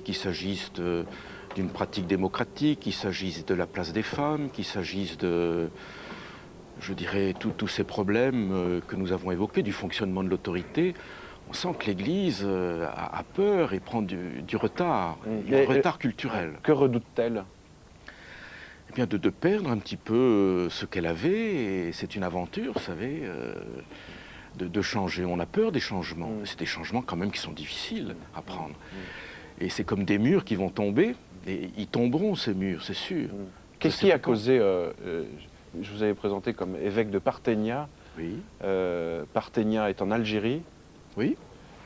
Qu'il s'agisse d'une pratique démocratique, qu'il s'agisse de la place des femmes, qu'il s'agisse de, je dirais, tous ces problèmes que nous avons évoqués, du fonctionnement de l'autorité, on sent que l'Église a peur et prend du retard, un retard culturel. Que redoute-t-elle? Eh bien, de perdre un petit peu ce qu'elle avait, et c'est une aventure, vous savez, de changer. On a peur des changements. C'est des changements quand même qui sont difficiles à prendre. Et c'est comme des murs qui vont tomber, et ils tomberont ces murs, c'est sûr. Qu'est-ce qui a causé, je vous avais présenté comme évêque de Parthenia. Oui. Parthenia est en Algérie. Oui.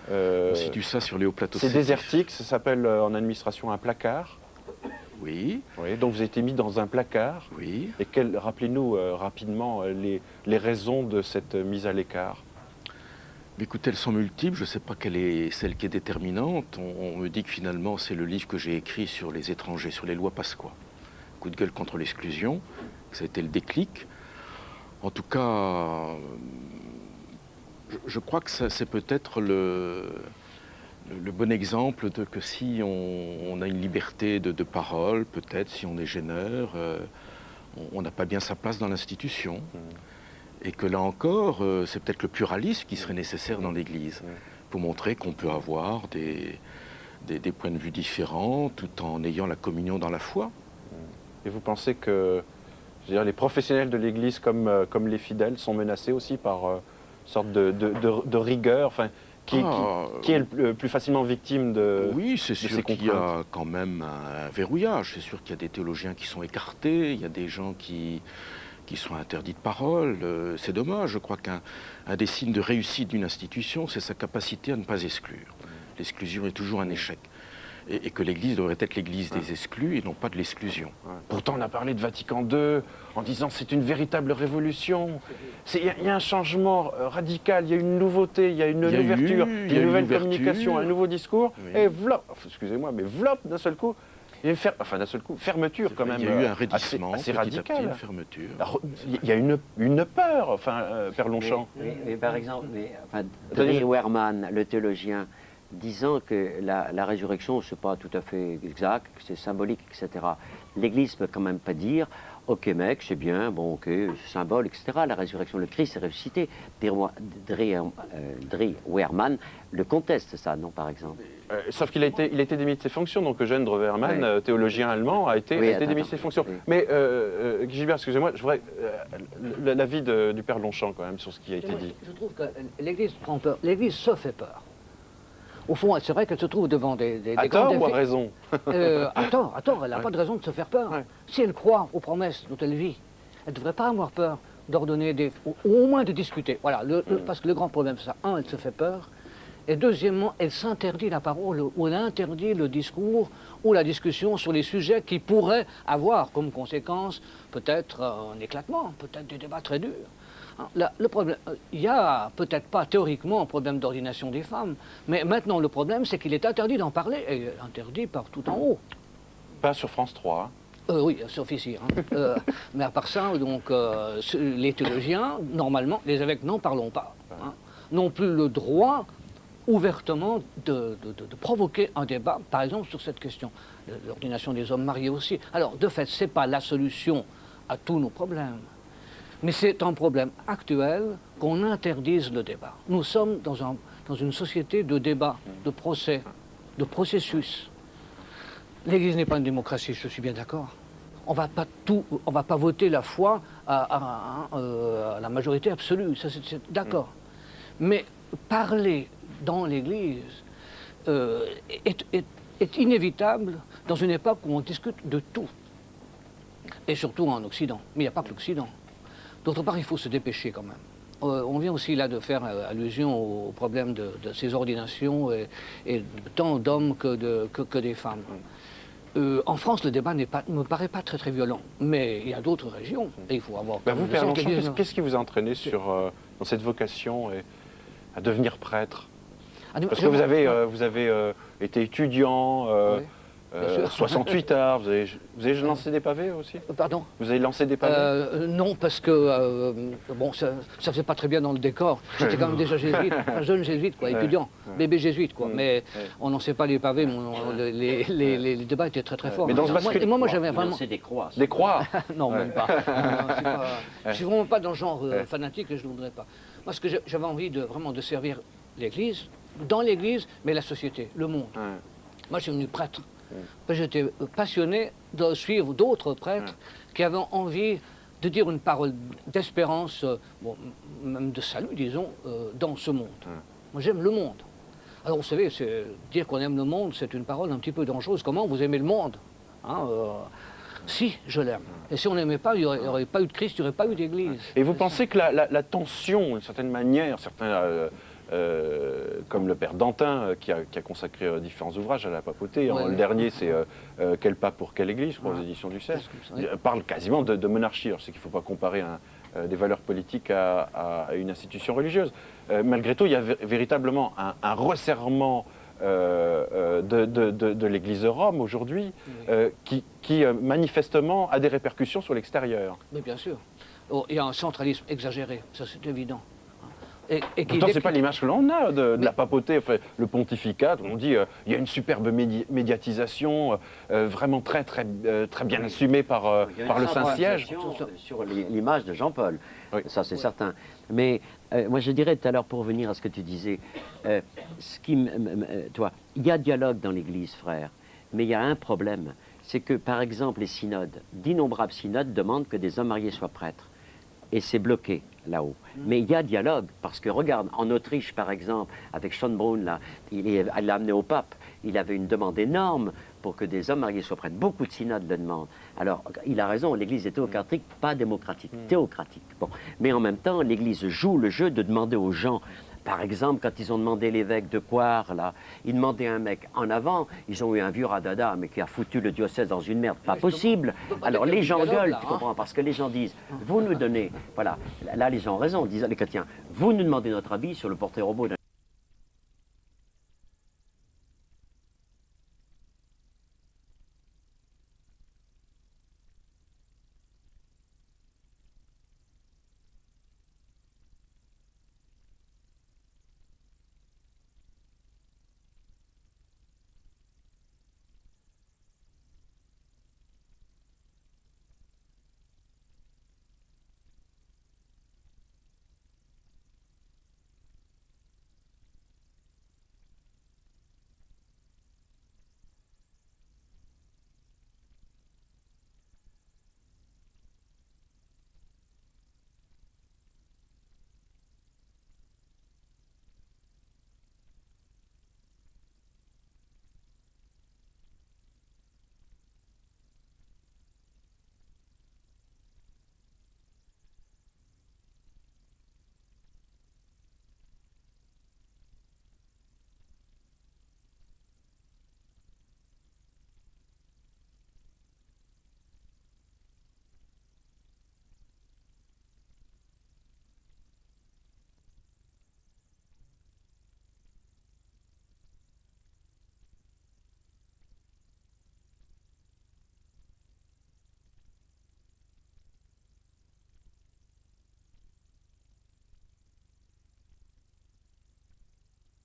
On situe ça sur les hauts plateaux. C'est désertique, ça s'appelle en administration un placard. Oui. Oui. Donc vous avez été mis dans un placard. Oui. Et rappelez-nous rapidement les raisons de cette mise à l'écart. Écoutez, elles sont multiples, je ne sais pas quelle est celle qui est déterminante. On me dit que finalement c'est le livre que j'ai écrit sur les étrangers, sur les lois Pasqua. Coup de gueule contre l'exclusion, ça a été le déclic. En tout cas, je crois que c'est peut-être le bon exemple de que si on a une liberté de parole, peut-être si on est gêneur, on n'a pas bien sa place dans l'institution. Et que là encore, c'est peut-être le pluralisme qui serait nécessaire dans l'Église, pour montrer qu'on peut avoir des points de vue différents, tout en ayant la communion dans la foi. Et vous pensez que, je veux dire, les professionnels de l'Église comme les fidèles sont menacés aussi par une sorte de rigueur, enfin, qui est le plus facilement victime de Oui, c'est ces sûr qu'il y contraintes? a quand même un verrouillage. C'est sûr qu'il y a des théologiens qui sont écartés, il y a des gens qui sont interdits de parole. C'est dommage. Je crois qu'un des signes de réussite d'une institution, c'est sa capacité à ne pas exclure. L'exclusion est toujours un échec. Et que l'Église devrait être l'Église des exclus et non pas de l'exclusion. Pourtant, on a parlé de Vatican II en disant c'est une véritable révolution. Il y a un changement radical, il y a une nouveauté, il y a une ouverture, une nouvelle communication, un nouveau discours. Oui. Et v'là, excusez-moi, mais v'là, d'un seul coup, d'un seul coup, fermeture quand même. Il y a eu un raidissement assez radical. Une fermeture. Alors, il y a une peur, Père Longchamp. Mais par exemple, Drie Wehrmann, le théologien, disant que la résurrection, ce n'est pas tout à fait exact, que c'est symbolique, etc. L'Église ne peut quand même pas dire « Ok mec, c'est bien, bon ok, c'est symbole, etc. » La résurrection, le Christ est ressuscité. Drie Wehrmann le conteste, ça, non, par exemple. Sauf qu'il a été démis de ses fonctions, donc Eugène de Wehrmann, théologien allemand, a été démis de ses fonctions. Oui. Mais Gilbert, excusez-moi, je voudrais l'avis du Père Longchamp quand même sur ce qui a été dit. Je trouve que l'Église prend peur, l'Église se fait peur. Au fond, c'est vrai qu'elle se trouve devant des à tort ou à raison? À tort, elle n'a pas de raison de se faire peur. Si elle croit aux promesses dont elle vit, elle ne devrait pas avoir peur d'ordonner ou au moins de discuter. Voilà, parce que le grand problème, c'est ça. Un, elle se fait peur. Et deuxièmement, elle s'interdit la parole, ou elle interdit le discours ou la discussion sur les sujets qui pourraient avoir comme conséquence peut-être un éclatement, peut-être des débats très durs. Le problème, il n'y a peut-être pas théoriquement un problème d'ordination des femmes, mais maintenant le problème c'est qu'il est interdit d'en parler, et interdit par tout en haut. Pas sur France 3. Oui, sauf ici. Mais à part ça, donc, les théologiens, normalement, les évêques n'en parlons pas, n'ont plus le droit ouvertement de provoquer un débat, par exemple, sur cette question. L'ordination des hommes mariés aussi. Alors, de fait, ce n'est pas la solution à tous nos problèmes. Mais c'est un problème actuel qu'on interdise le débat. Nous sommes dans une société de débat, de procès, de processus. L'Église n'est pas une démocratie, je suis bien d'accord. On ne va pas voter la foi à la majorité absolue, ça c'est d'accord. Mais parler dans l'Église est inévitable dans une époque où on discute de tout. Et surtout en Occident. Mais il n'y a pas que l'Occident. D'autre part, il faut se dépêcher quand même. On vient aussi là de faire allusion au problème de ces ordinations et tant d'hommes que des femmes. En France, le débat ne me paraît pas très violent, mais il y a d'autres régions et il faut avoir... vous, Père Longchamp, qu'est-ce qui vous a entraîné dans cette vocation à devenir prêtre? Parce que vous avez été étudiant, 68 arts, vous avez lancé des pavés aussi? Pardon? Vous avez lancé des pavés? Non, parce que bon, ça faisait pas très bien dans le décor. J'étais quand même déjà jésuite, un jeune jésuite, quoi, étudiant, bébé jésuite, quoi. Mais on n'en sait pas les pavés, mais les débats étaient très très forts. Mais dans ce bascule... moi j'avais vraiment... C'est des croix. Des croix? Non, même pas. Je suis vraiment pas dans le genre fanatique et je ne voudrais pas. Moi, ce que j'avais envie vraiment de servir l'Église, dans l'Église, mais la société, le monde. Moi, je suis venu prêtre. J'étais passionné de suivre d'autres prêtres qui avaient envie de dire une parole d'espérance, bon, même de salut, disons, dans ce monde. Moi, j'aime le monde. Alors, vous savez, dire qu'on aime le monde, c'est une parole un petit peu dangereuse. Comment vous aimez le monde, hein, si, je l'aime. Et si on n'aimait pas, il n'y aurait pas eu de Christ, il n'y aurait pas eu d'Église. Et vous pensez que la tension, d'une certaine manière, certains... comme le père Dantin, qui a consacré différents ouvrages à la papauté. Le dernier, c'est Quel pape pour quelle église, je crois, aux éditions du CERF. Il parle quasiment de monarchie. Alors, je sais qu'il ne faut pas comparer des valeurs politiques à une institution religieuse. Malgré tout, il y a véritablement un resserrement de l'Église de Rome aujourd'hui qui manifestement a des répercussions sur l'extérieur. Mais bien sûr. Oh, il y a un centralisme exagéré, ça c'est évident. Pourtant, ce n'est pas l'image que l'on a de la papauté, enfin, le pontificat. On dit il y a une superbe médiatisation, vraiment très bien assumée par le Saint-Siège. Sur l'image de Jean-Paul, ça c'est certain. Mais moi je dirais tout à l'heure, pour revenir à ce que tu disais, il y a dialogue dans l'Église, frère, mais il y a un problème, c'est que par exemple les synodes, d'innombrables synodes demandent que des hommes mariés soient prêtres. Et c'est bloqué là-haut. Mais il y a dialogue, parce que regarde, en Autriche par exemple, avec Schönbrunn, là, il l'a amené au pape, il avait une demande énorme pour que des hommes mariés soient prêtres. Beaucoup de synodes le demandent. Alors, il a raison, l'Église est théocratique, pas démocratique, théocratique. Bon. Mais en même temps, l'Église joue le jeu de demander aux gens. Par exemple, quand ils ont demandé l'évêque de Coire, là, ils demandaient un mec en avant, ils ont eu un vieux radada, mais qui a foutu le diocèse dans une merde, pas possible. Alors les gens gueulent, tu comprends, parce que les gens disent, vous nous donnez, voilà, là les gens ont raison, disent les chrétiens, vous nous demandez notre avis sur le portrait robot d'un